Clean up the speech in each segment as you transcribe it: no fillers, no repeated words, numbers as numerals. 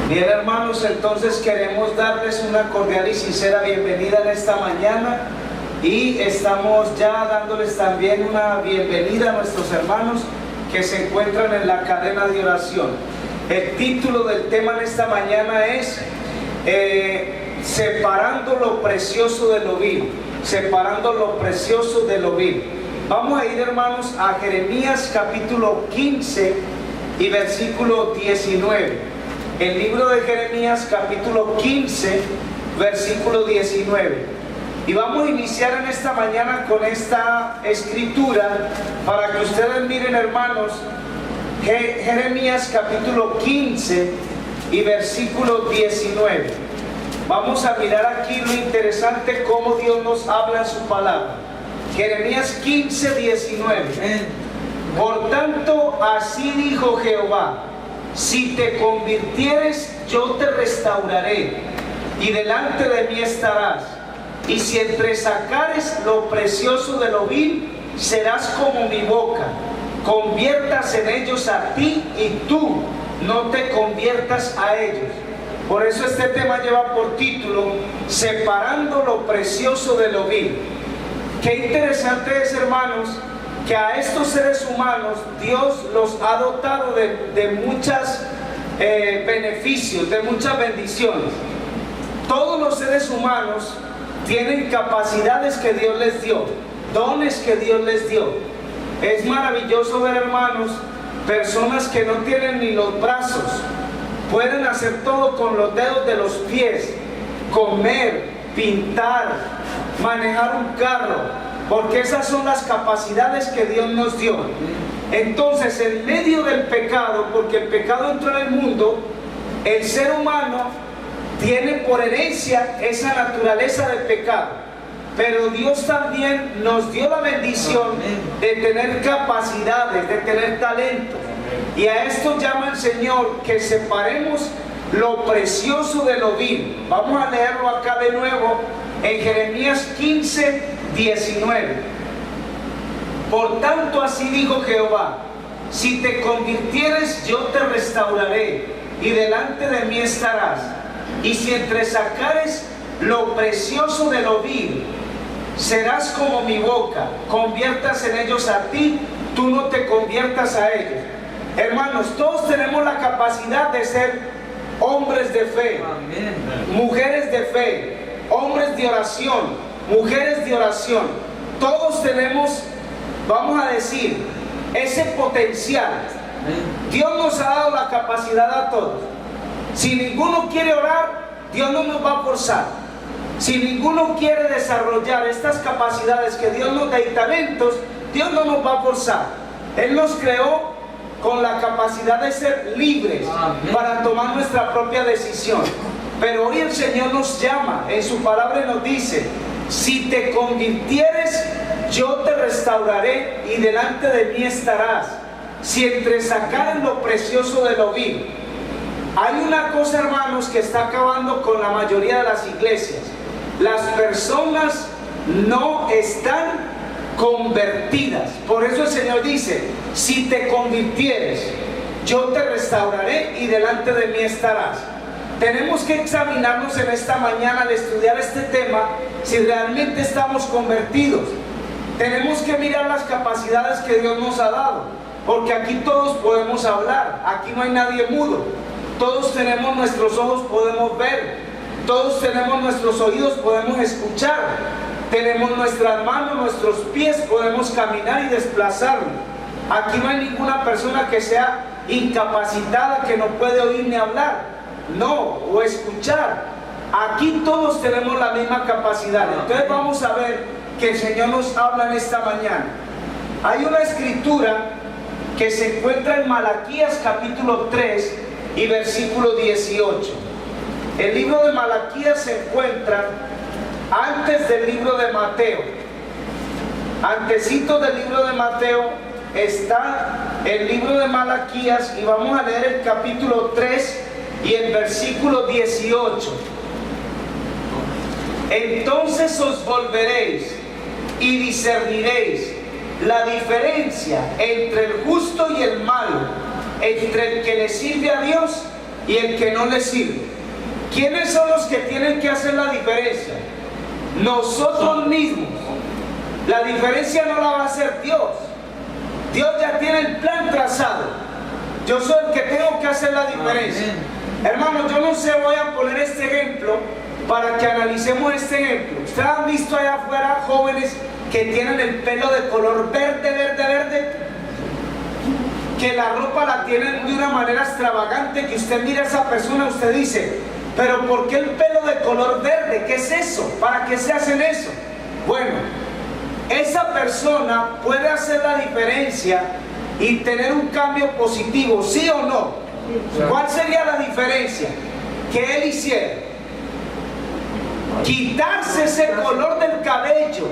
Bien, hermanos, entonces queremos darles una cordial y sincera bienvenida en esta mañana y estamos ya dándoles también una bienvenida a nuestros hermanos que se encuentran en la cadena de oración. El título del tema en esta mañana es separando lo precioso de lo vil, separando lo precioso de lo vil. Vamos a ir, hermanos, a Jeremías capítulo 15 y versículo 19. El libro de Jeremías capítulo 15 versículo 19. Y vamos a iniciar en esta mañana con esta escritura para que ustedes miren, hermanos, Jeremías capítulo 15 y versículo 19. Vamos a mirar aquí lo interesante cómo Dios nos habla en su palabra. Jeremías 15, 19. Por tanto, así dijo Jehová: si te convirtieres, yo te restauraré, y delante de mí estarás. Y si entresacares lo precioso de lo vil, serás como mi boca. Conviertas en ellos a ti, y tú no te conviertas a ellos. Por eso este tema lleva por título: separando lo precioso de lo vil. Qué interesante es, hermanos, que a estos seres humanos Dios los ha dotado de muchos beneficios, de muchas bendiciones. Todos los seres humanos tienen capacidades que Dios les dio, dones que Dios les dio. Es maravilloso ver, hermanos, personas que no tienen ni los brazos, pueden hacer todo con los dedos de los pies, comer, pintar, manejar un carro, porque esas son las capacidades que Dios nos dio. Entonces, en medio del pecado, porque el pecado entró en el mundo, el ser humano tiene por herencia esa naturaleza del pecado. Pero Dios también nos dio la bendición de tener capacidades, de tener talento. Y a esto llama el Señor que separemos lo precioso de lo vil. Vamos a leerlo acá de nuevo en Jeremías 15, 19. Por tanto, así dijo Jehová: si te convirtieres, yo te restauraré, y delante de mí estarás. Y si entresacares lo precioso de lo vil, serás como mi boca. Conviertas en ellos a ti, tú no te conviertas a ellos. Hermanos, todos tenemos la capacidad de ser hombres de fe, mujeres de fe, hombres de oración, mujeres de oración. Todos tenemos, vamos a decir, ese potencial. Dios nos ha dado la capacidad a todos. Si ninguno quiere orar, Dios no nos va a forzar. Si ninguno quiere desarrollar estas capacidades que Dios nos da y talentos, Dios no nos va a forzar. Él nos creó con la capacidad de ser libres para tomar nuestra propia decisión. Pero hoy el Señor nos llama, en su palabra nos dice: si te convirtieres, yo te restauraré, y delante de mí estarás. Si entresacares lo precioso de lo vil. Hay una cosa, hermanos, que está acabando con la mayoría de las iglesias. Las personas no están convertidas. Por eso el Señor dice: si te convirtieres, yo te restauraré, y delante de mí estarás. Tenemos que examinarnos en esta mañana al estudiar este tema si realmente estamos convertidos. Tenemos que mirar las capacidades que Dios nos ha dado, porque aquí todos podemos hablar, aquí no hay nadie mudo. Todos tenemos nuestros ojos, podemos ver. Todos tenemos nuestros oídos, podemos escuchar. Tenemos nuestras manos, nuestros pies, podemos caminar y desplazarnos. Aquí no hay ninguna persona que sea incapacitada, que no puede oír ni hablar, no, o escuchar. Aquí todos tenemos la misma capacidad. Entonces vamos a ver que el Señor nos habla en esta mañana. Hay una escritura que se encuentra en Malaquías capítulo 3 y versículo 18. El libro de Malaquías se encuentra antes del libro de Mateo. Antecito del libro de Mateo está el libro de Malaquías, y vamos a leer el capítulo 3 y el versículo 18. Entonces os volveréis y discerniréis la diferencia entre el justo y el malo, entre el que le sirve a Dios y el que no le sirve. ¿Quiénes son los que tienen que hacer la diferencia? Nosotros mismos. La diferencia no la va a hacer Dios. Dios ya tiene el plan trazado. Yo soy el que tengo que hacer la diferencia. Hermanos, yo no sé, voy a poner este ejemplo para que analicemos este ejemplo. Ustedes han visto allá afuera jóvenes que tienen el pelo de color verde, que la ropa la tienen de una manera extravagante, que usted mira a esa persona y usted dice, pero ¿por qué el pelo de color verde? ¿Qué es eso? ¿Para qué se hacen eso? Bueno, esa persona puede hacer la diferencia y tener un cambio positivo, ¿sí o no? ¿Cuál sería la diferencia? Que él hiciera quitarse ese color del cabello.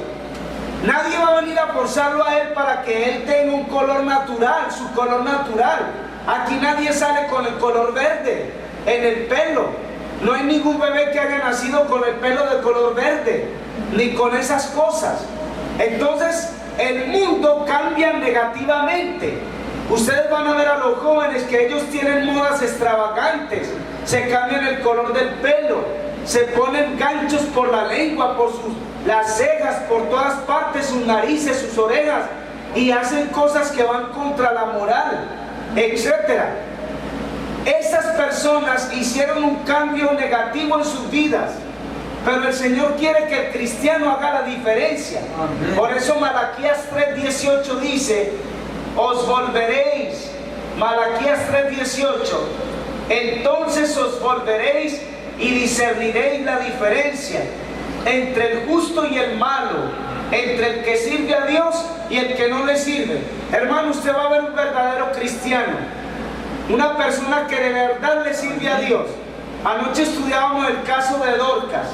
Nadie va a venir a forzarlo a él para que él tenga un color natural, su color natural. Aquí nadie sale con el color verde en el pelo. No hay ningún bebé que haya nacido con el pelo de color verde, ni con esas cosas. Entonces, el mundo cambia negativamente. Ustedes van a ver a los jóvenes que ellos tienen modas extravagantes, se cambian el color del pelo, se ponen ganchos por la lengua, por las cejas, por todas partes, sus narices, sus orejas, y hacen cosas que van contra la moral, etc. Esas personas hicieron un cambio negativo en sus vidas, pero el Señor quiere que el cristiano haga la diferencia. Amén. Por eso Malaquías 3:18 dice, os volveréis, Malaquías 3:18, entonces os volveréis y discerniréis la diferencia entre el justo y el malo, entre el que sirve a Dios y el que no le sirve. Hermano, usted va a ver un verdadero cristiano, una persona que de verdad le sirve a Dios. Anoche estudiábamos el caso de Dorcas.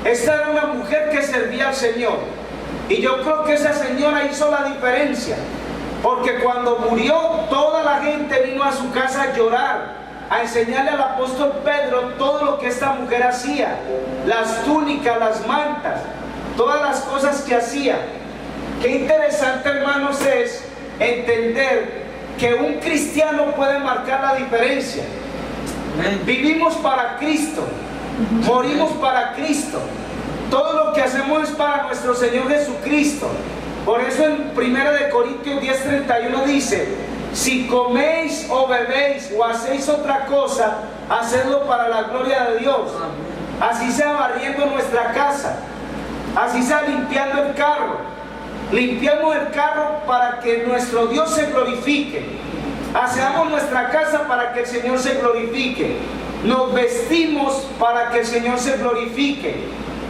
Esta era una mujer que servía al Señor, y yo creo que esa señora hizo la diferencia, porque cuando murió toda la gente vino a su casa a llorar, a enseñarle al apóstol Pedro todo lo que esta mujer hacía, las túnicas, las mantas, todas las cosas que hacía. Qué interesante, hermanos, es entender que un cristiano puede marcar la diferencia. Vivimos para Cristo, morimos para Cristo, todo lo que hacemos es para nuestro Señor Jesucristo. Por eso en 1 Corintios 10:31 dice, si coméis o bebéis o hacéis otra cosa, hacedlo para la gloria de Dios. Así sea barriendo nuestra casa, así sea limpiando el carro. Limpiamos el carro para que nuestro Dios se glorifique. Hacemos nuestra casa para que el Señor se glorifique. Nos vestimos para que el Señor se glorifique.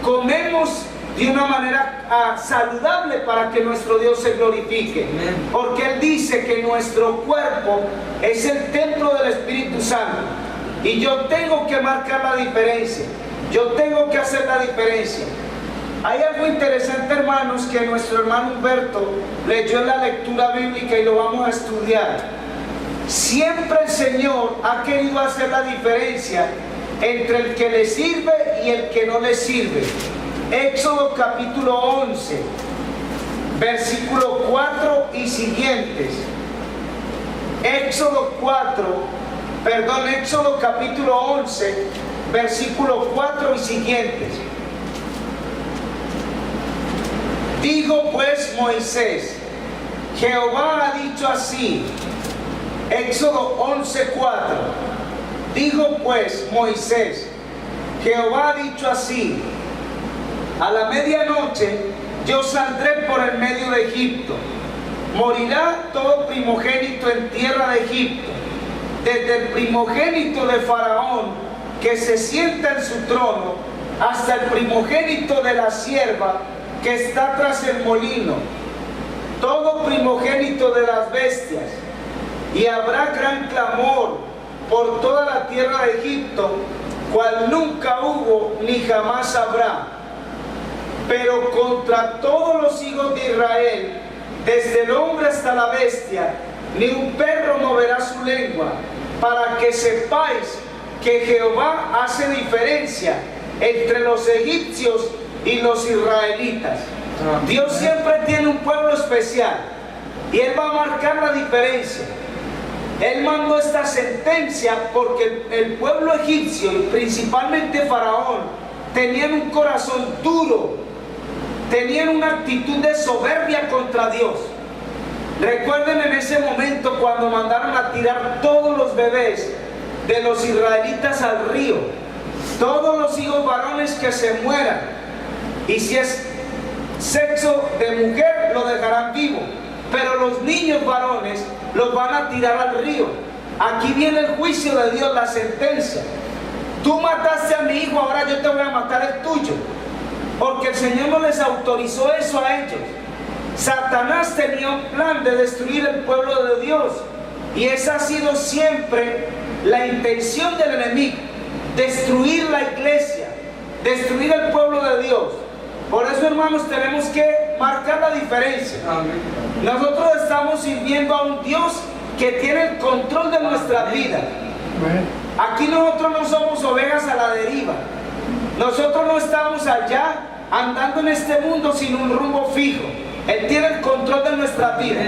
Comemos de una manera saludable para que nuestro Dios se glorifique. Porque Él dice que nuestro cuerpo es el templo del Espíritu Santo. Y yo tengo que marcar la diferencia. Yo tengo que hacer la diferencia. Hay algo interesante, hermanos, que nuestro hermano Humberto leyó en la lectura bíblica y lo vamos a estudiar. Siempre el Señor ha querido hacer la diferencia entre el que le sirve y el que no le sirve. Éxodo capítulo 11, versículo 4 y siguientes. Éxodo capítulo 11, versículo 4 y siguientes. Dijo pues Moisés, Jehová ha dicho así. Éxodo 11:4. Dijo pues Moisés, Jehová ha dicho así, a la medianoche yo saldré por el medio de Egipto. Morirá todo primogénito en tierra de Egipto, desde el primogénito de Faraón que se sienta en su trono, hasta el primogénito de la sierva que está tras el molino, todo primogénito de las bestias. Y habrá gran clamor por toda la tierra de Egipto, cual nunca hubo ni jamás habrá. Pero contra todos los hijos de Israel, desde el hombre hasta la bestia, ni un perro moverá su lengua, para que sepáis que Jehová hace diferencia entre los egipcios y los israelitas. Dios siempre tiene un pueblo especial y Él va a marcar la diferencia. Él mandó esta sentencia porque el pueblo egipcio, y principalmente Faraón, tenían un corazón duro, tenían una actitud de soberbia contra Dios. Recuerden en ese momento cuando mandaron a tirar todos los bebés de los israelitas al río, todos los hijos varones que se mueran, y si es sexo de mujer lo dejarán vivo, pero los niños varones los van a tirar al río. Aquí viene el juicio de Dios, la sentencia. Tú mataste a mi hijo, ahora yo te voy a matar el tuyo, porque el Señor no les autorizó eso a ellos. Satanás tenía un plan de destruir el pueblo de Dios, y esa ha sido siempre la intención del enemigo: destruir la iglesia, destruir el pueblo de Dios. Por eso, hermanos, tenemos que marcar la diferencia. Amén. Nosotros estamos sirviendo a un Dios que tiene el control de nuestra vida. Aquí nosotros no somos ovejas a la deriva. Nosotros no estamos allá andando en este mundo sin un rumbo fijo. Él tiene el control de nuestra vida.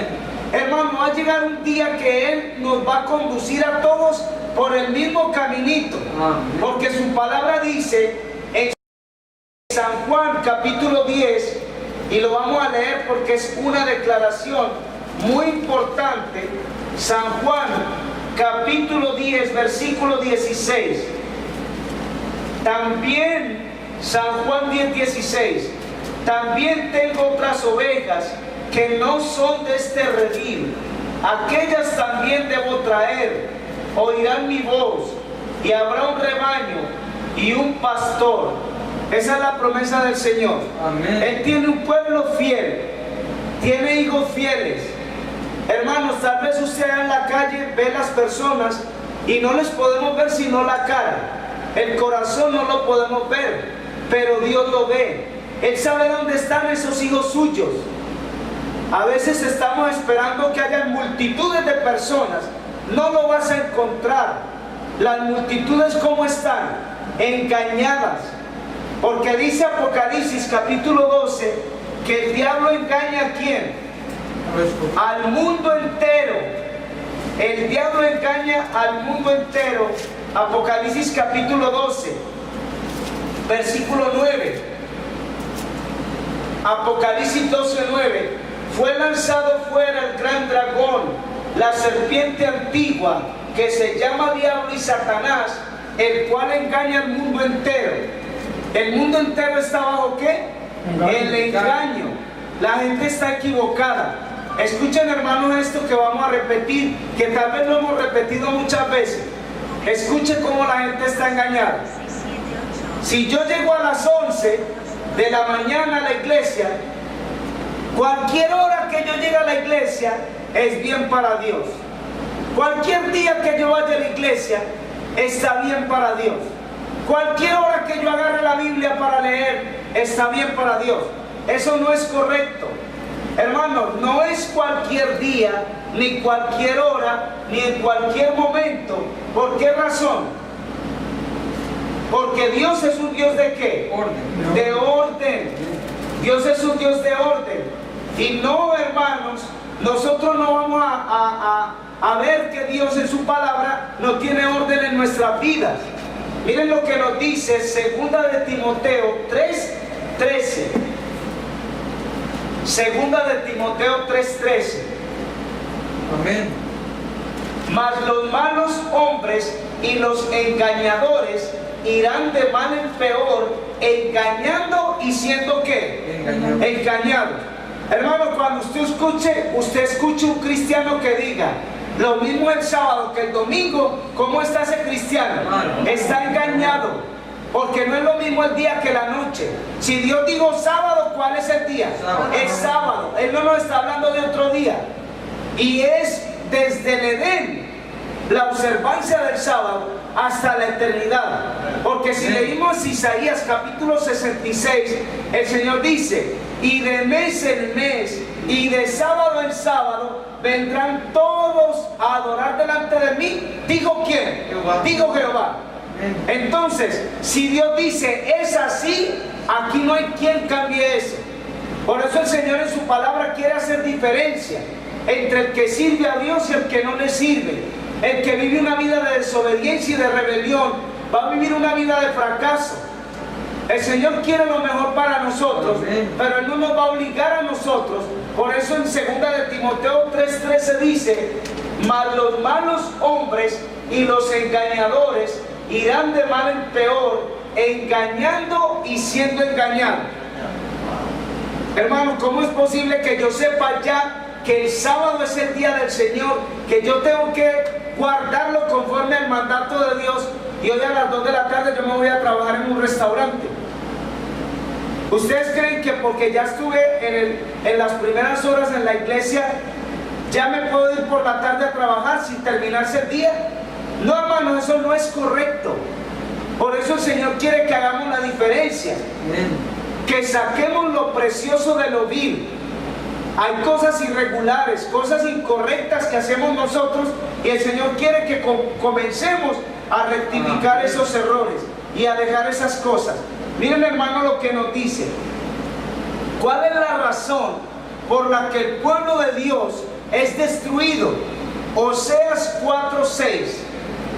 Hermano, va a llegar un día que Él nos va a conducir a todos por el mismo caminito. Porque su palabra dice en San Juan capítulo 10, y lo vamos a leer porque es una declaración muy importante. San Juan capítulo 10, versículo 16. También, San Juan 10, 16. También tengo otras ovejas que no son de este redil. Aquellas también debo traer. Oirán mi voz, y habrá un rebaño y un pastor. Esa es la promesa del Señor. Amén. Él tiene un pueblo fiel, tiene hijos fieles. Hermanos, tal vez usted en la calle ve las personas y no les podemos ver sino la cara. El corazón no lo podemos ver, pero Dios lo ve. Él sabe dónde están esos hijos suyos. A veces estamos esperando que haya multitudes de personas. No lo vas a encontrar. Las multitudes, ¿cómo están? Engañadas. Porque dice Apocalipsis capítulo 12 que el diablo engaña ¿a quién? Al mundo entero. El diablo engaña al mundo entero. Apocalipsis capítulo 12, versículo 9. Apocalipsis 12, 9. Fue lanzado fuera el gran dragón, la serpiente antigua, que se llama Diablo y Satanás, el cual engaña al mundo entero. El mundo entero está bajo ¿qué? El engaño. La gente está equivocada. Escuchen, hermanos, esto que vamos a repetir, que tal vez lo hemos repetido muchas veces. Escuchen cómo la gente está engañada. Si yo llego a las 11 de la mañana a la iglesia, cualquier hora que yo llegue a la iglesia es bien para Dios. Cualquier día que yo vaya a la iglesia está bien para Dios. Cualquier hora que yo agarre la Biblia para leer está bien para Dios. Eso no es correcto. Hermanos, no es cualquier día, ni cualquier hora, ni en cualquier momento. ¿Por qué razón? Porque Dios es un Dios ¿de qué? Orden. De orden. Dios es un Dios de orden. Y no, hermanos, nosotros no vamos a ver que Dios en su palabra no tiene orden en nuestras vidas. Miren lo que nos dice segunda de Timoteo 3:13. Segunda de Timoteo 3:13. Amén. Mas los malos hombres y los engañadores irán de mal en peor, engañando y siendo ¿qué? Engañados. Hermano, cuando usted escuche un cristiano que diga lo mismo el sábado que el domingo, ¿cómo está ese cristiano? Está engañado, porque no es lo mismo el día que la noche. Si Dios dijo sábado, ¿cuál es el día? Es sábado. Él no nos está hablando de otro día. Y es desde el Edén la observancia del sábado hasta la eternidad. Porque si leímos Isaías capítulo 66, el Señor dice: y de mes en mes y de sábado en sábado vendrán todos a adorar delante de mí. ¿Dijo quién? Jehová. Dijo Jehová. Entonces, si Dios dice es así, aquí no hay quien cambie eso. Por eso el Señor en su palabra quiere hacer diferencia entre el que sirve a Dios y el que no le sirve. El que vive una vida de desobediencia y de rebelión va a vivir una vida de fracaso. El Señor quiere lo mejor para nosotros, pero Él no nos va a obligar a nosotros. Por eso en 2 de Timoteo 3:13 dice: mas los malos hombres y los engañadores irán de mal en peor, engañando y siendo engañados. Hermanos, ¿cómo es posible que yo sepa ya que el sábado es el día del Señor, que yo tengo que guardarlo conforme al mandato de Dios, y hoy a las 2 de la tarde yo me voy a trabajar en un restaurante? ¿Ustedes creen que porque ya estuve en las primeras horas en la iglesia, ya me puedo ir por la tarde a trabajar sin terminarse el día? No, hermano, eso no es correcto. Por eso el Señor quiere que hagamos la diferencia, que saquemos lo precioso de lo vil. Hay cosas irregulares, cosas incorrectas que hacemos nosotros, y el Señor quiere que comencemos a rectificar esos errores y a dejar esas cosas. Miren, hermano, lo que nos dice. ¿Cuál es la razón por la que el pueblo de Dios es destruido? Oseas 4:6.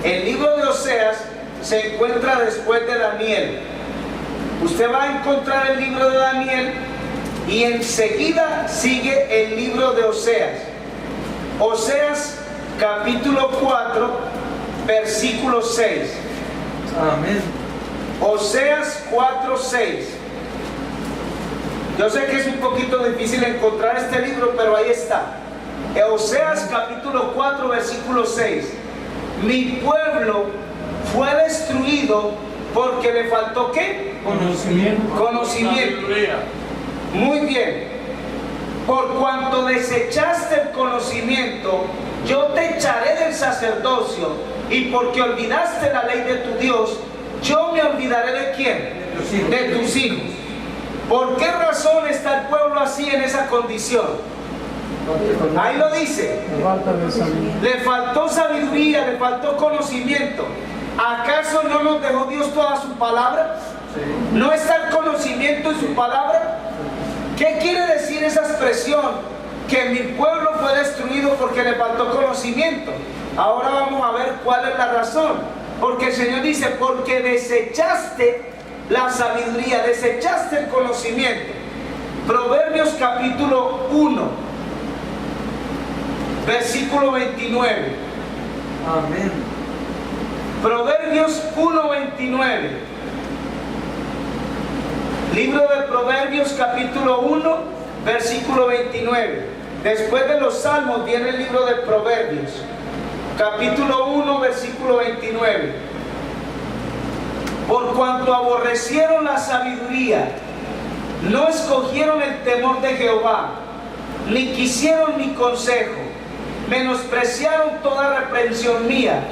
El libro de Oseas se encuentra después de Daniel. Usted va a encontrar el libro de Daniel y enseguida sigue el libro de Oseas. Oseas capítulo 4, versículo 6. Amén. Oseas 4:6. Yo sé que es un poquito difícil encontrar este libro, pero ahí está. Oseas capítulo 4, versículo 6. Mi pueblo fue destruido porque le faltó ¿qué? Conocimiento. Muy bien. Por cuanto desechaste el conocimiento, yo te echaré del sacerdocio, y porque olvidaste la ley de tu Dios, yo me olvidaré ¿de quién? De tus hijos. ¿Por qué razón está el pueblo así, en esa condición? Ahí lo dice. Le faltó sabiduría, le faltó conocimiento. ¿Acaso no nos dejó Dios toda su palabra? ¿No está el conocimiento en su palabra? ¿Qué quiere decir esa expresión? Que mi pueblo fue destruido porque le faltó conocimiento. Ahora vamos a ver cuál es la razón. Porque el Señor dice: porque desechaste la sabiduría, desechaste el conocimiento. Proverbios capítulo 1, versículo 29. Amén. Proverbios 1:29. Libro de Proverbios capítulo 1, versículo 29. Después de los Salmos viene el libro de Proverbios. Capítulo 1, versículo 29. Por cuanto aborrecieron la sabiduría, no escogieron el temor de Jehová, ni quisieron mi consejo, menospreciaron toda reprensión mía,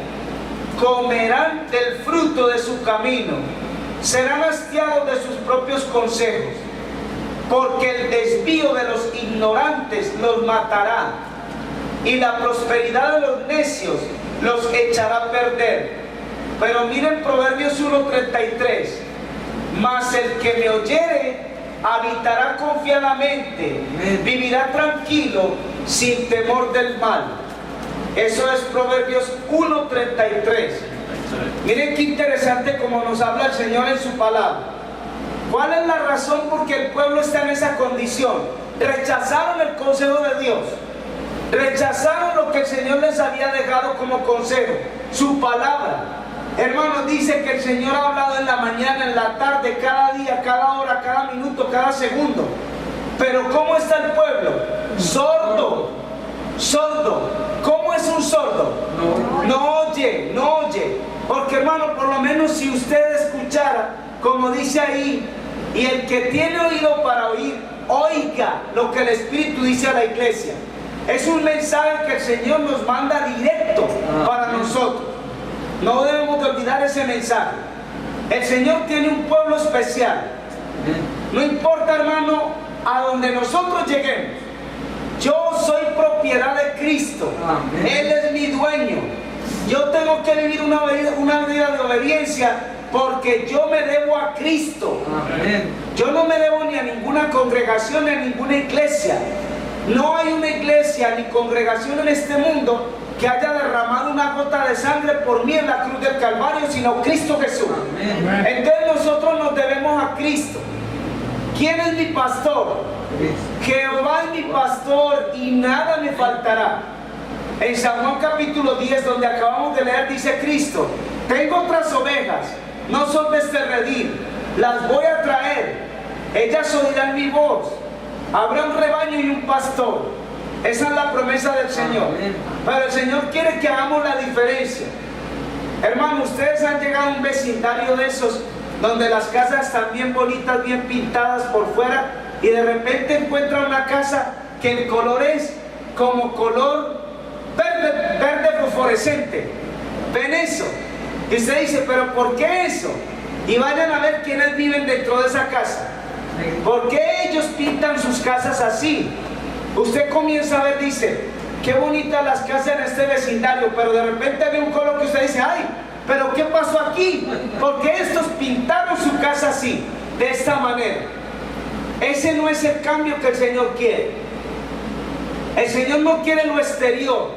comerán del fruto de su camino, serán hastiados de sus propios consejos, porque el desvío de los ignorantes los matará, y la prosperidad de los necios los echará a perder. Pero miren Proverbios 1:33. Mas el que me oyere habitará confiadamente, vivirá tranquilo, sin temor del mal. Eso es Proverbios 1:33. Miren qué interesante como nos habla el Señor en su palabra. ¿Cuál es la razón por que el pueblo está en esa condición? Rechazaron el consejo de Dios. Rechazaron lo que el Señor les había dejado como consejo, su palabra. Hermanos, dice que el Señor ha hablado en la mañana, en la tarde, cada día, cada hora, cada minuto, cada segundo. Pero ¿cómo está el pueblo? Sordo, sordo. ¿Cómo es un sordo? No oye, no oye. Porque, hermano, por lo menos si usted escuchara, como dice ahí, y el que tiene oído para oír, oiga lo que el Espíritu dice a la iglesia. Es un mensaje que el Señor nos manda directo para nosotros. No debemos de olvidar ese mensaje. El Señor tiene un pueblo especial. No importa, hermano, a donde nosotros lleguemos. Yo soy propiedad de Cristo. Él es mi dueño. Yo tengo que vivir una vida de obediencia, porque yo me debo a Cristo. Yo no me debo ni a ninguna congregación ni a ninguna iglesia. No hay una iglesia ni congregación en este mundo que haya derramado una gota de sangre por mí en la cruz del Calvario, sino Cristo Jesús. Amén. Entonces nosotros nos debemos a Cristo. ¿Quién es mi pastor? Jehová es mi pastor y nada me faltará. En San Juan capítulo 10, donde acabamos de leer, dice Cristo: tengo otras ovejas, no son de este redil, las voy a traer, ellas oirán mi voz, habrá un rebaño y un pastor. Esa es la promesa del Señor. Amén. Pero el Señor quiere que hagamos la diferencia. Hermano, ustedes han llegado a un vecindario de esos donde las casas están bien bonitas, bien pintadas por fuera, y de repente encuentran una casa que el color es como color verde fosforescente. ¿Ven eso? Y usted dice, ¿pero por qué eso? Y vayan a ver quiénes viven dentro de esa casa. ¿Por qué ellos pintan sus casas así? Usted comienza a ver, dice, qué bonitas las casas en este vecindario, pero de repente ve un color que usted dice, ay, pero ¿qué pasó aquí? ¿Por qué estos pintaron su casa así, de esta manera? Ese no es el cambio que el Señor quiere. El Señor no quiere lo exterior.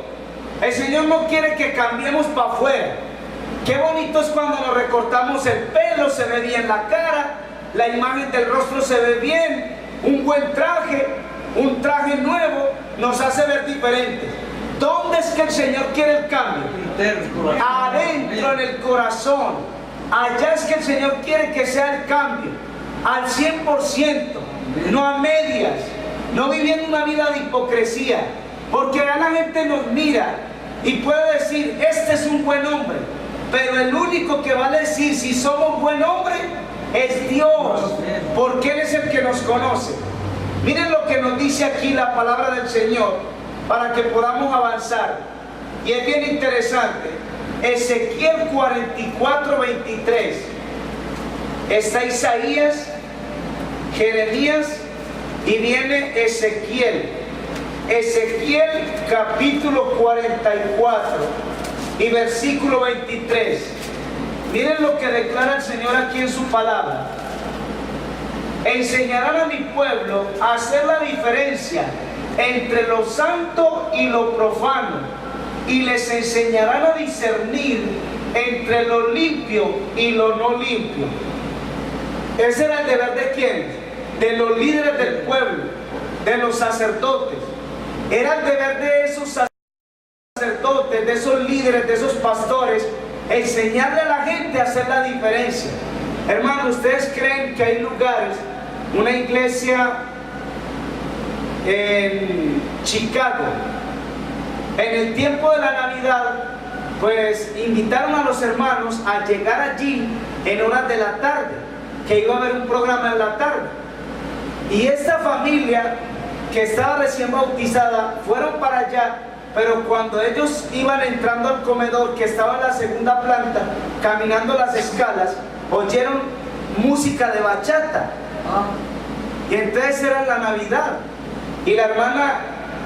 El Señor no quiere que cambiemos para afuera. Qué bonito es cuando nos recortamos el pelo, se ve bien la cara, la imagen del rostro se ve bien, un buen traje, un traje nuevo nos hace ver diferentes. ¿Dónde es que el Señor quiere el cambio? Adentro, en el corazón. Allá es que el Señor quiere que sea el cambio, al 100%, no a medias, no viviendo una vida de hipocresía, porque ya la gente nos mira y puede decir, este es un buen hombre, pero el único que va a decir si somos buen hombre es Dios, porque Él es el que nos conoce. Miren lo que nos dice aquí la palabra del Señor, para que podamos avanzar, y es bien interesante. Ezequiel 44, 23. Está Isaías, Jeremías y viene Ezequiel. Ezequiel capítulo 44 y versículo 23. Miren lo que declara el Señor aquí en su palabra. Enseñarán a mi pueblo a hacer la diferencia entre lo santo y lo profano, y les enseñarán a discernir entre lo limpio y lo no limpio. Ese era el deber de ¿quién? De los líderes del pueblo, de los sacerdotes. Era el deber de esos sacerdotes, de esos líderes, de esos pastores, enseñarle a la gente a hacer la diferencia. Hermanos, ¿ustedes creen que hay lugares, una iglesia en Chicago, en el tiempo de la Navidad, pues invitaron a los hermanos a llegar allí en horas de la tarde, que iba a haber un programa en la tarde, y esta familia que estaba recién bautizada fueron para allá, pero cuando ellos iban entrando al comedor, que estaba en la segunda planta, caminando las escalas, oyeron música de bachata, y entonces era la Navidad, y la hermana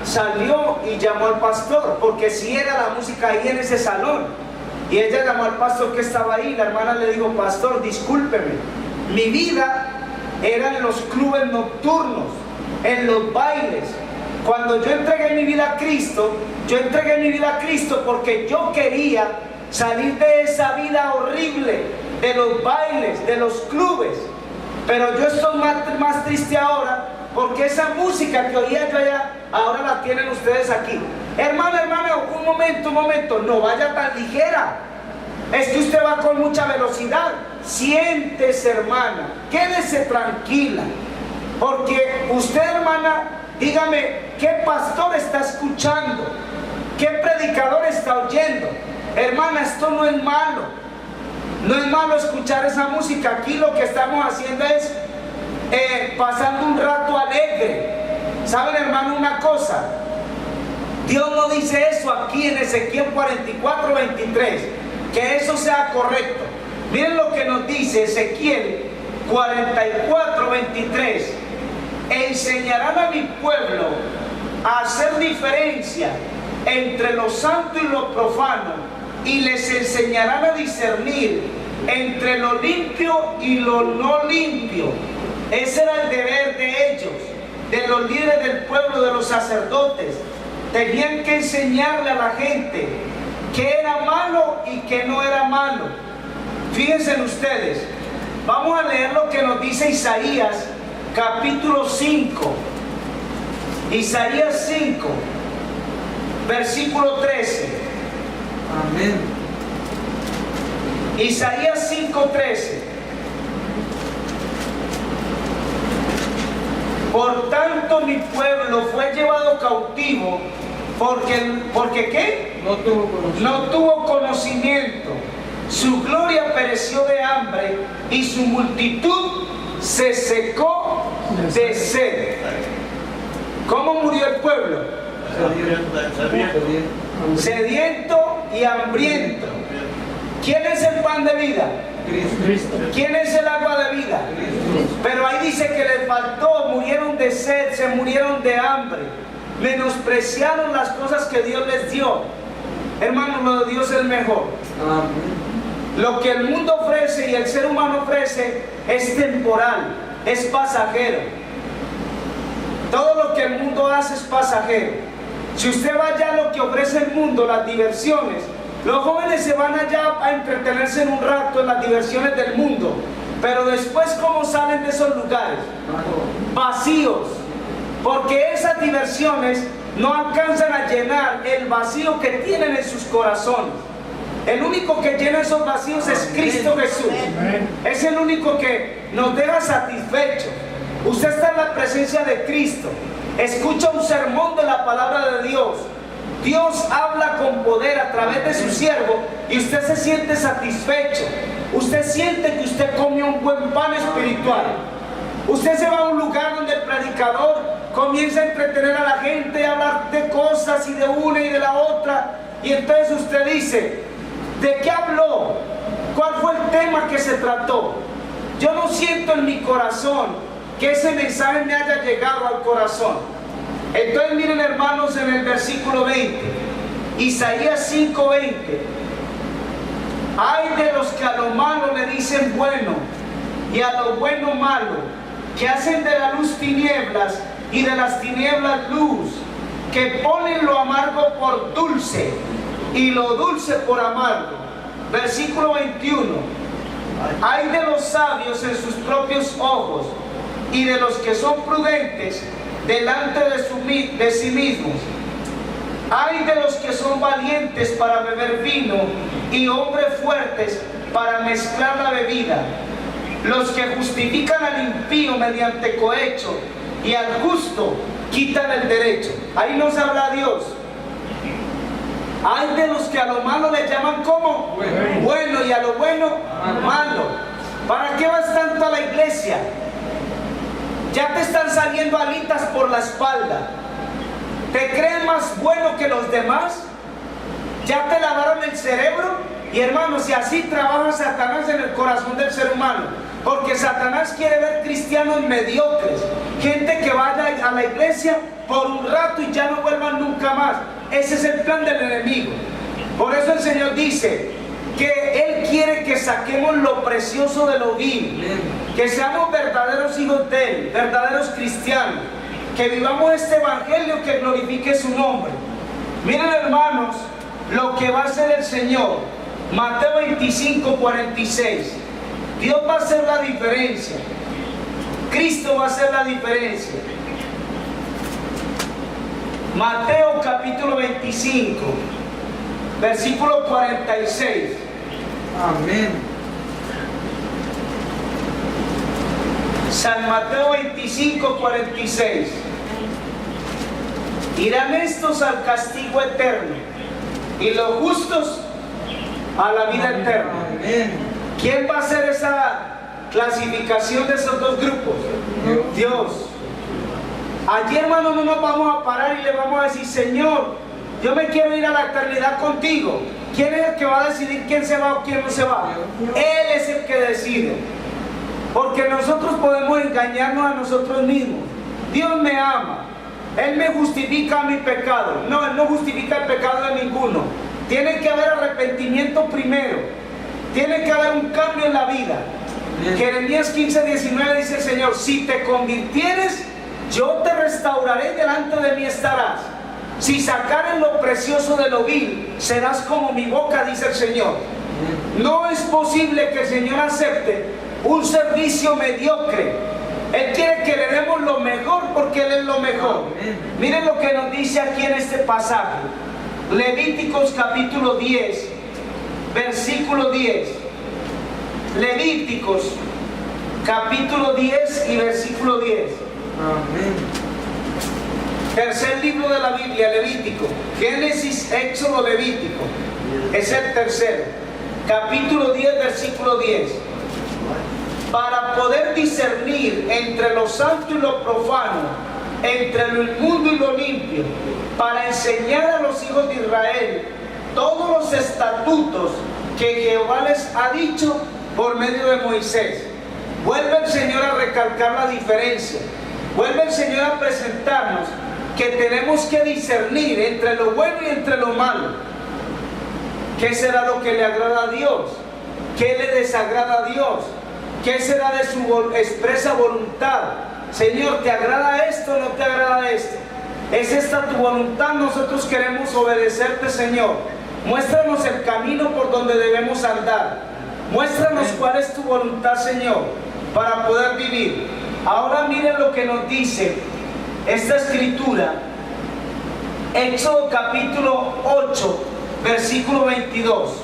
salió y llamó al pastor, porque si era la música ahí en ese salón, y ella llamó al pastor que estaba ahí. La hermana le dijo, pastor, discúlpeme, mi vida era en los clubes nocturnos, en los bailes. Cuando yo entregué mi vida a Cristo, yo entregué mi vida a Cristo porque yo quería salir de esa vida horrible, de los bailes, de los clubes. Pero yo estoy más triste ahora, porque esa música que oía yo allá, ahora la tienen ustedes aquí. Hermano, un momento, no vaya tan ligera. Es que usted va con mucha velocidad. Siéntese, hermana, quédese tranquila. Porque usted, hermana, dígame, ¿qué pastor está escuchando? ¿Qué predicador está oyendo? Hermana, esto no es malo. No es malo escuchar esa música. Aquí lo que estamos haciendo es pasando un rato alegre. ¿Saben, hermano, una cosa? Dios no dice eso aquí en Ezequiel 44, 23, que eso sea correcto. Miren lo que nos dice Ezequiel 44, 23. Enseñarán a mi pueblo a hacer diferencia entre lo santo y lo profano, y les enseñarán a discernir entre lo limpio y lo no limpio. Ese era el deber de ellos, de los líderes del pueblo, de los sacerdotes. tenían que enseñarle a la gente qué era malo y qué no era malo. Fíjense ustedes, vamos a leer lo que nos dice Isaías capítulo 5. Isaías 5, versículo 13. Amén. Isaías 5:13. Por tanto mi pueblo fue llevado cautivo porque ¿qué? No tuvo conocimiento. No tuvo conocimiento. Su gloria pereció de hambre y su multitud se secó de sed. ¿Cómo murió el pueblo? Sediento y hambriento. ¿Quién es el pan de vida? Cristo. ¿Quién es el agua de vida? Pero ahí dice que les faltó, murieron de sed, se murieron de hambre, menospreciaron las cosas que Dios les dio. Hermanos, lo de Dios es mejor. Amén. Lo que el mundo ofrece y el ser humano ofrece es temporal, es pasajero. Todo lo que el mundo hace es pasajero. Si usted va allá a lo que ofrece el mundo, las diversiones, los jóvenes se van allá a entretenerse en un rato en las diversiones del mundo, pero después ¿cómo salen de esos lugares? Vacíos, porque esas diversiones no alcanzan a llenar el vacío que tienen en sus corazones. El único que llena esos vacíos es Cristo Jesús. Es el único que nos deja satisfechos. Usted está en la presencia de Cristo, escucha un sermón de la palabra de Dios. Dios habla con poder a través de su siervo y usted se siente satisfecho. Usted siente que usted comió un buen pan espiritual. Usted se va a un lugar donde el predicador comienza a entretener a la gente, a hablar de cosas y de una y de la otra. Y entonces usted dice, ¿de qué habló? ¿Cuál fue el tema que se trató? Yo no siento en mi corazón que ese mensaje me haya llegado al corazón. Entonces miren, hermanos, en el versículo 20, Isaías 5:20, ay de los que a lo malo le dicen bueno y a lo bueno malo, que hacen de la luz tinieblas y de las tinieblas luz, que ponen lo amargo por dulce y lo dulce por amargo. Versículo 21, ay de los sabios en sus propios ojos y de los que son prudentes delante de sí mismos. Ay de los que son valientes para beber vino y hombres fuertes para mezclar la bebida, los que justifican al impío mediante cohecho y al justo quitan el derecho. Ahí nos habla Dios. Ay de los que a lo malo le llaman ¿cómo? Bueno, y a lo bueno malo. ¿Para qué vas tanto a la iglesia? Ya te están saliendo alitas por la espalda. ¿Te creen más bueno que los demás? ¿Ya te lavaron el cerebro? Y hermanos, y así trabaja Satanás en el corazón del ser humano. Porque Satanás quiere ver cristianos mediocres, gente que vaya a la iglesia por un rato y ya no vuelvan nunca más. Ese es el plan del enemigo. Por eso el Señor dice que Él quiere que saquemos lo precioso de lo vil, que seamos verdaderos hijos de Él, verdaderos cristianos, que vivamos este evangelio que glorifique su nombre. Miren, hermanos, lo que va a hacer el Señor. Mateo 25:46. Dios va a hacer la diferencia. Cristo va a hacer la diferencia. Mateo capítulo 25, versículo 46. Amén. San Mateo 25:46. Irán estos al castigo eterno y los justos a la vida eterna. Amén. ¿Quién va a hacer esa clasificación de esos dos grupos? Dios. Allí, hermano, no nos vamos a parar y le vamos a decir, Señor, yo me quiero ir a la eternidad contigo. ¿Quién es el que va a decidir quién se va o quién no se va? Él es el que decide. Porque nosotros podemos engañarnos a nosotros mismos. Dios me ama. Él me justifica mi pecado. No, Él no justifica el pecado de ninguno. Tiene que haber arrepentimiento primero. Tiene que haber un cambio en la vida. Jeremías 15:19 dice el Señor, si te convirtieres, yo te restauraré, delante de mí estarás. Si sacaren lo precioso de lo vil, serás como mi boca, dice el Señor. No es posible que el Señor acepte un servicio mediocre. Él quiere que le demos lo mejor porque Él es lo mejor. Miren lo que nos dice aquí en este pasaje. Levíticos capítulo 10, versículo 10. Levíticos capítulo 10 y versículo 10. Amén. Tercer libro de la Biblia, Levítico. Génesis, Éxodo, Levítico. Es el tercero. Capítulo 10, versículo 10. Para poder discernir entre lo santo y lo profano, entre lo inmundo y lo limpio, para enseñar a los hijos de Israel todos los estatutos que Jehová les ha dicho por medio de Moisés. Vuelve el Señor a recalcar la diferencia. Vuelve el Señor a presentarnos que tenemos que discernir entre lo bueno y entre lo malo. ¿Qué será lo que le agrada a Dios? ¿Qué le desagrada a Dios? ¿Qué será de su expresa voluntad? Señor, ¿te agrada esto o no te agrada esto? ¿Es esta tu voluntad? Nosotros queremos obedecerte, Señor. Muéstranos el camino por donde debemos andar. Muéstranos cuál es tu voluntad, Señor, para poder vivir. Ahora miren lo que nos dice esta escritura. Éxodo capítulo 8, versículo 22.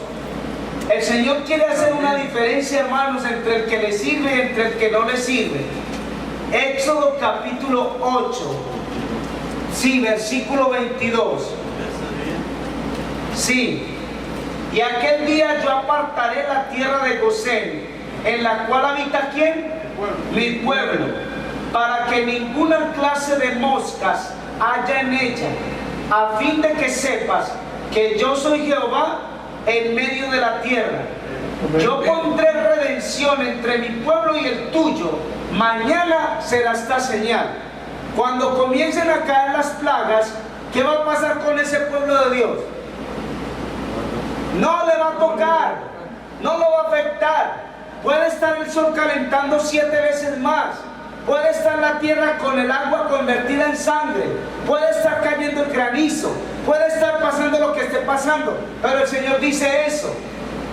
El Señor quiere hacer una diferencia, hermanos, entre el que le sirve y entre el que no le sirve. Éxodo capítulo 8, sí, versículo 22. Sí. Y aquel día yo apartaré la tierra de Gosén, en la cual habita ¿quién? Mi pueblo, para que ninguna clase de moscas haya en ella, a fin de que sepas que yo soy Jehová en medio de la tierra. Yo pondré redención entre mi pueblo y el tuyo. Mañana será esta señal. Cuando comiencen a caer las plagas, ¿qué va a pasar con ese pueblo de Dios? No le va a tocar, no lo va a afectar. Puede estar el sol calentando 7 veces más. Puede estar la tierra con el agua convertida en sangre. Puede estar cayendo el granizo. Puede estar pasando lo que esté pasando. Pero el Señor dice eso.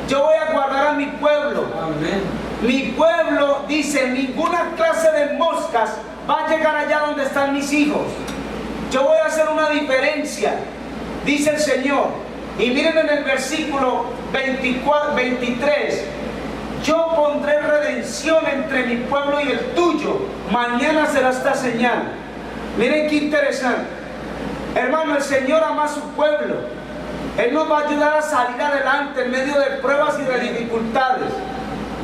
Yo voy a guardar a mi pueblo. Amén. Mi pueblo, dice, ninguna clase de moscas va a llegar allá donde están mis hijos. Yo voy a hacer una diferencia, dice el Señor. Y miren en el versículo 23. Yo pondré redención entre mi pueblo y el tuyo. Mañana será esta señal. Miren qué interesante. Hermano, el Señor ama a su pueblo. Él nos va a ayudar a salir adelante en medio de pruebas y de dificultades.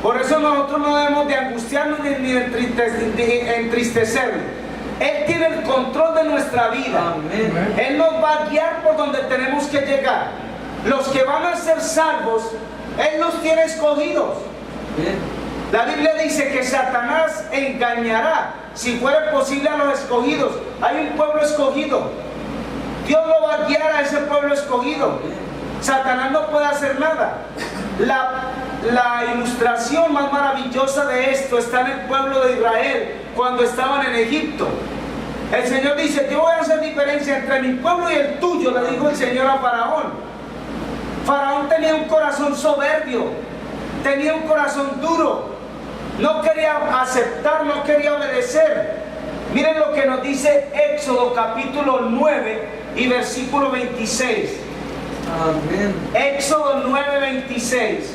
Por eso nosotros no debemos de angustiarnos ni entristecernos. Él tiene el control de nuestra vida. Amén. Él nos va a guiar por donde tenemos que llegar. Los que van a ser salvos, Él los tiene escogidos. Bien. La Biblia dice que Satanás engañará, si fuera posible, a los escogidos. Hay un pueblo escogido. Dios lo va a guiar a ese pueblo escogido. Satanás no puede hacer nada. La ilustración más maravillosa de esto está en el pueblo de Israel cuando estaban en Egipto. El Señor dice: yo voy a hacer diferencia entre mi pueblo y el tuyo, le dijo el Señor a Faraón. Faraón tenía un corazón soberbio, tenía un corazón duro, no quería aceptar, no quería obedecer. Miren lo que nos dice Éxodo capítulo 9 y versículo 26. Amén. Éxodo 9, 26.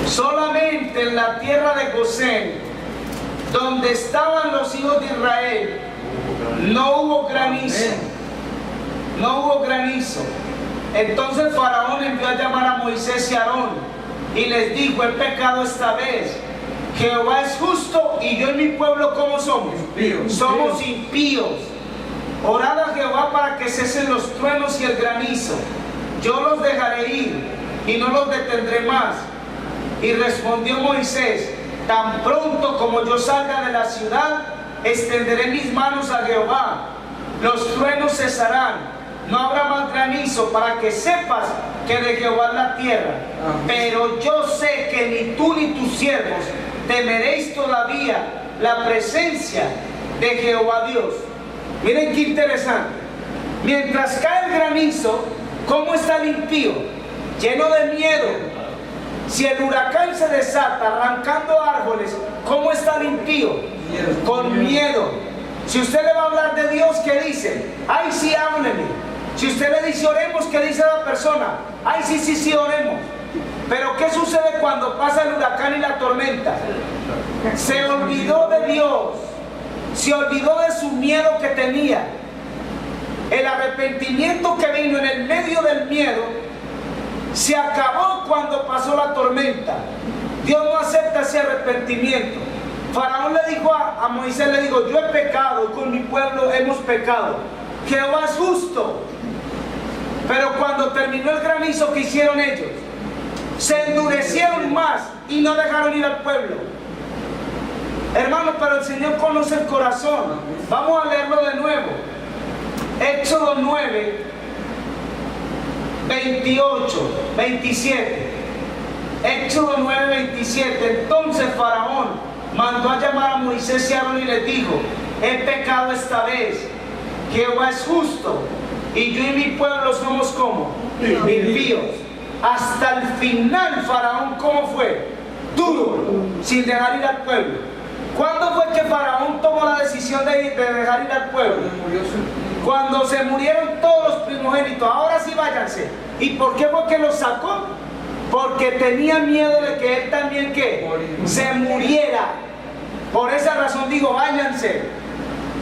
Solamente en la tierra de Gosén, donde estaban los hijos de Israel, no hubo granizo. No hubo granizo. Entonces Faraón envió a llamar a Moisés y a Aarón y les dijo: he pecado esta vez. Jehová es justo y yo y mi pueblo, ¿cómo somos? Impíos. Somos impíos. Orad a Jehová para que cesen los truenos y el granizo. Yo los dejaré ir y no los detendré más. Y respondió Moisés: tan pronto como yo salga de la ciudad, extenderé mis manos a Jehová. Los truenos cesarán. No habrá más granizo, para que sepas que de Jehová es la tierra. Pero yo sé que ni tú ni tus siervos temeréis todavía la presencia de Jehová Dios. Miren qué interesante. Mientras cae el granizo, ¿cómo está el impío? Lleno de miedo. Si el huracán se desata arrancando árboles, ¿cómo está el impío? Con miedo. Si usted le va a hablar de Dios, ¿qué dice? Ay, sí, hábleme. Si usted le dice oremos, ¿qué dice la persona? Ay, sí, oremos. Pero ¿qué sucede cuando pasa el huracán y la tormenta? Se olvidó de Dios. Se olvidó de su miedo que tenía. El arrepentimiento que vino en el medio del miedo se acabó cuando pasó la tormenta. Dios no acepta ese arrepentimiento. Faraón le dijo a Moisés, le dijo, yo he pecado y con mi pueblo hemos pecado. Jehová es justo. Pero cuando terminó el granizo, ¿qué hicieron ellos? Se endurecieron más y no dejaron ir al pueblo. Hermano, pero el Señor conoce el corazón. Vamos a leerlo de nuevo. Éxodo 9, 28, 27. Éxodo 9, 27. Entonces Faraón mandó a llamar a Moisés y a Aarón y les dijo, he pecado esta vez. Jehová es justo y yo y mi pueblo somos como impíos. Hasta el final Faraón, ¿cómo fue? Duro, sin dejar ir al pueblo. ¿Cuándo fue que Faraón tomó la decisión de dejar ir al pueblo? Cuando se murieron todos los primogénitos. Ahora sí váyanse. ¿Y por qué fue que los sacó? Porque tenía miedo de que él también se muriera. Por esa razón digo, váyanse.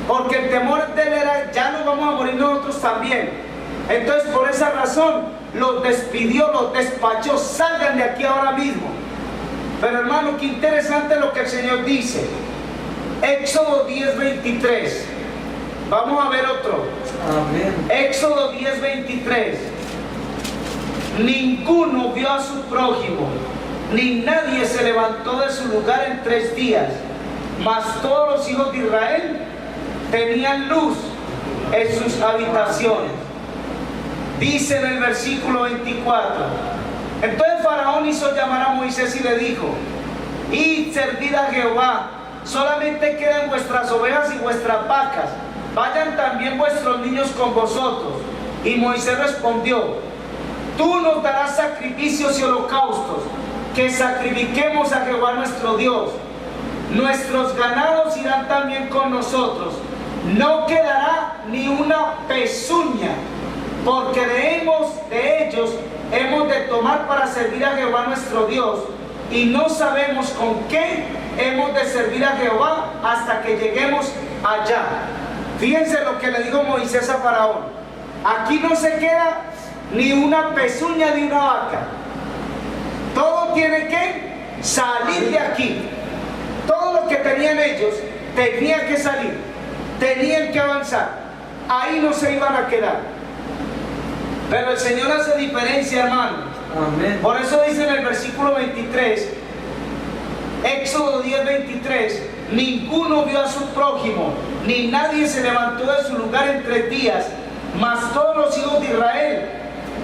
Porque el temor de él era, ya nos vamos a morir nosotros también. Entonces por esa razón los despidió, los despachó, salgan de aquí ahora mismo. Pero hermano, qué interesante lo que el Señor dice. Éxodo 10, 23. Vamos a ver otro. Amén. Éxodo 10, 23. Ninguno vio a su prójimo, ni nadie se levantó de su lugar en 3 días. Mas todos los hijos de Israel tenían luz en sus habitaciones. Dice en el versículo 24. Entonces Faraón hizo llamar a Moisés y le dijo, id, servid a Jehová, solamente quedan vuestras ovejas y vuestras vacas, vayan también vuestros niños con vosotros. Y Moisés respondió, tú nos darás sacrificios y holocaustos, que sacrifiquemos a Jehová nuestro Dios. Nuestros ganados irán también con nosotros, no quedará ni una pezuña, porque de ellos hemos de tomar para servir a Jehová nuestro Dios, y no sabemos con qué hemos de servir a Jehová hasta que lleguemos allá. Fíjense lo que le dijo Moisés a Faraón. Aquí no se queda ni una pezuña de una vaca. Todo tiene que salir de aquí. Todo lo que tenían ellos tenía que salir, tenían que avanzar. Ahí no se iban a quedar. Pero el Señor hace diferencia, hermano. Amén. Por eso dice en el versículo 23, Éxodo 10, 23, ninguno vio a su prójimo, ni nadie se levantó de su lugar en 3 días, mas todos los hijos de Israel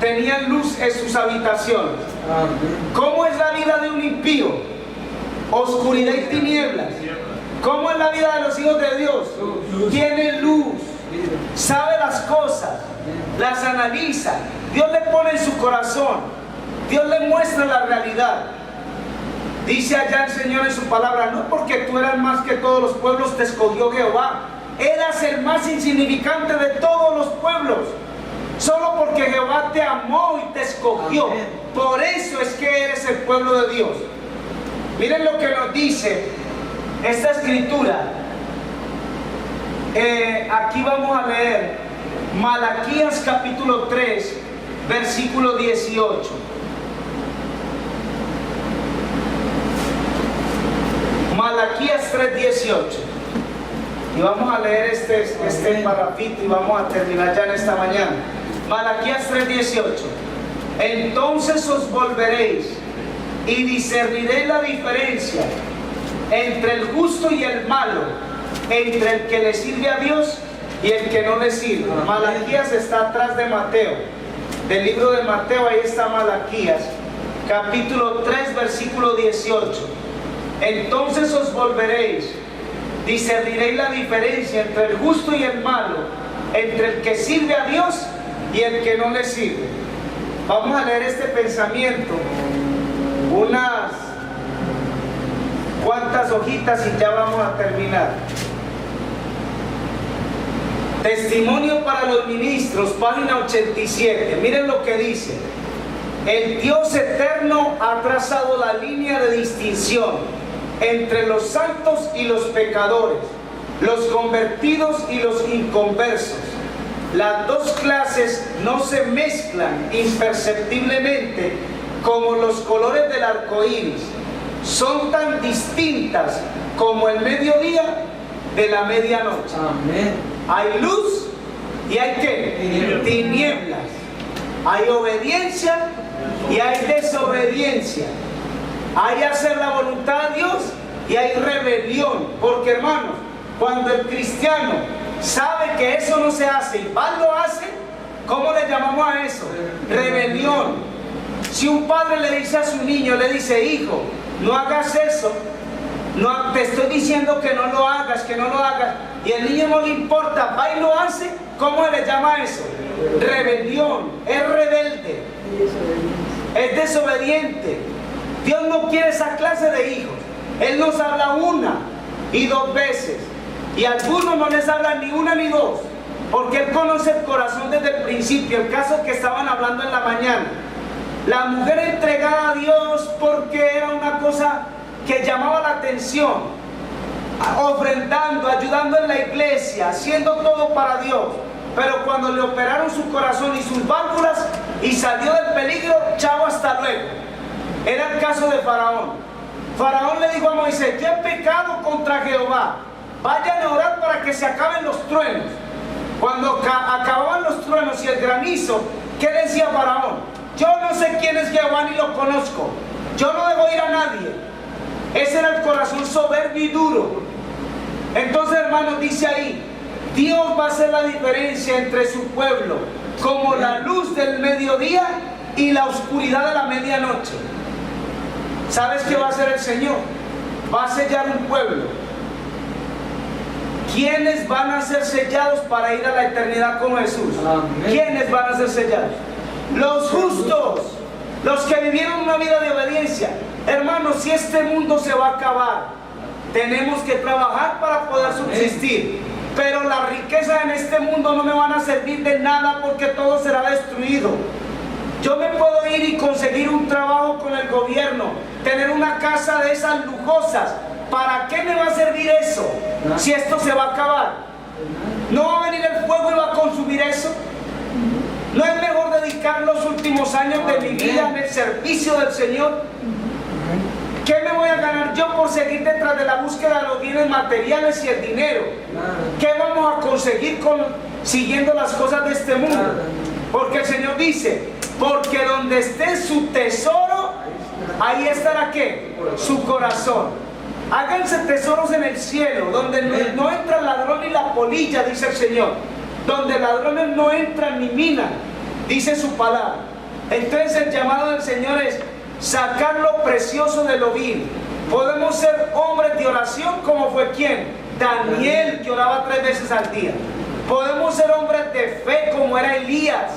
tenían luz en sus habitaciones. Amén. ¿Cómo es la vida de un impío? Oscuridad y tinieblas. ¿Cómo es la vida de los hijos de Dios? Tiene luz, sabe las cosas, las analiza. Dios le pone en su corazón, Dios le muestra la realidad. Dice allá el Señor en su palabra, no porque tú eras más que todos los pueblos te escogió Jehová, eras el más insignificante de todos los pueblos, solo porque Jehová te amó y te escogió. Amén. Por eso es que eres el pueblo de Dios. Miren lo que nos dice esta escritura. Aquí vamos a leer Malaquías capítulo 3, versículo 18. Malaquías 3, 18. Y vamos a leer este parrafito y vamos a terminar ya en esta mañana. Malaquías 3, 18. Entonces os volveréis y discerniréis la diferencia entre el justo y el malo, entre el que le sirve a Dios y el que no le sirve. Malaquías está atrás de Mateo, del libro de Mateo. Ahí está Malaquías capítulo 3 versículo 18. Entonces os volveréis discerniréis la diferencia entre el justo y el malo, entre el que sirve a Dios y el que no le sirve. Vamos a leer este pensamiento, unas cuantas hojitas y ya vamos a terminar. Testimonio para los ministros, página 87. Miren lo que dice. El Dios eterno ha trazado la línea de distinción entre los santos y los pecadores, los convertidos y los inconversos. Las dos clases no se mezclan imperceptiblemente como los colores del arco iris. Son tan distintas como el mediodía de la medianoche. Amén. Hay luz y hay ¿qué? Tinieblas. Hay obediencia y hay desobediencia. Hay hacer la voluntad de Dios y hay rebelión. Porque, hermanos, cuando el cristiano sabe que eso no se hace y mal lo hace, ¿cómo le llamamos a eso? Rebelión. Si un padre le dice a su niño, le dice: hijo, no hagas eso, no, te estoy diciendo que no lo hagas, que no lo hagas, y el niño no le importa, va y lo hace, ¿cómo le llama a eso? Rebelión. Es rebelde, es desobediente. Dios no quiere esa clase de hijos. Él nos habla una y dos veces, y a algunos no les habla ni una ni dos, porque Él conoce el corazón desde el principio. El caso que estaban hablando en la mañana, la mujer entregada a Dios porque era una cosa que llamaba la atención, ofrendando, ayudando en la iglesia, haciendo todo para Dios. Pero cuando le operaron su corazón y sus válvulas y salió del peligro, chao, hasta luego. Era el caso de Faraón. Faraón le dijo a Moisés: yo he pecado contra Jehová, vayan a orar para que se acaben los truenos. Cuando acababan los truenos y el granizo, ¿qué decía Faraón? Yo no sé quién es Jehová ni lo conozco, yo no debo ir a nadie. Ese era el corazón soberbio y duro. Entonces, hermanos, dice ahí: Dios va a hacer la diferencia entre su pueblo, como la luz del mediodía y la oscuridad de la medianoche. ¿Sabes qué va a hacer el Señor? Va a sellar un pueblo. ¿Quiénes van a ser sellados para ir a la eternidad con Jesús? Amén. ¿Quiénes van a ser sellados? Los justos, los que vivieron una vida de obediencia. Hermanos, si este mundo se va a acabar, tenemos que trabajar para poder subsistir. Pero las riquezas en este mundo no me van a servir de nada, porque todo será destruido. Yo me puedo ir y conseguir un trabajo con el gobierno, tener una casa de esas lujosas. ¿Para qué me va a servir eso si esto se va a acabar? ¿No va a venir el fuego y va a consumir eso? ¿No es mejor dedicar los últimos años de mi vida en el servicio del Señor? ¿Qué me voy a ganar yo por seguir detrás de la búsqueda de los bienes materiales y el dinero? ¿Qué vamos a conseguir siguiendo las cosas de este mundo? Porque el Señor dice: porque donde esté su tesoro, ahí estará ¿qué? Su corazón. Háganse tesoros en el cielo, donde no entra el ladrón ni la polilla, dice el Señor. Donde ladrones no entran ni minan, dice su palabra. Entonces el llamado del Señor es sacar lo precioso de lo vil. Podemos ser hombres de oración, como fue ¿quién? Daniel, que oraba 3 veces al día. Podemos ser hombres de fe, como era Elías,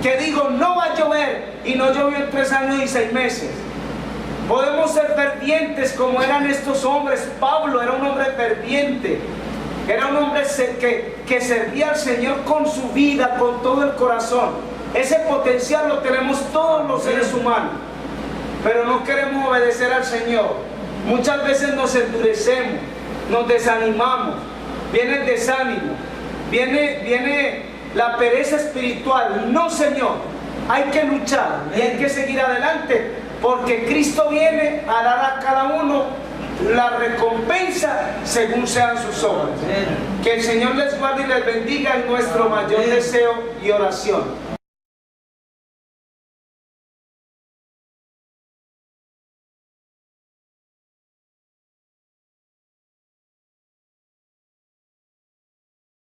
que dijo: no va a llover, y no llovió en 3 años y 6 meses. Podemos ser fervientes, como eran estos hombres. Pablo era un hombre ferviente, era un hombre que servía al Señor con su vida, con todo el corazón. Ese potencial lo tenemos todos los seres humanos, pero no queremos obedecer al Señor. Muchas veces nos endurecemos, nos desanimamos, viene el desánimo, viene la pereza espiritual. No, Señor, hay que luchar y hay que seguir adelante, porque Cristo viene a dar a cada uno la recompensa según sean sus obras. Que el Señor les guarde y les bendiga, en nuestro mayor deseo y oración.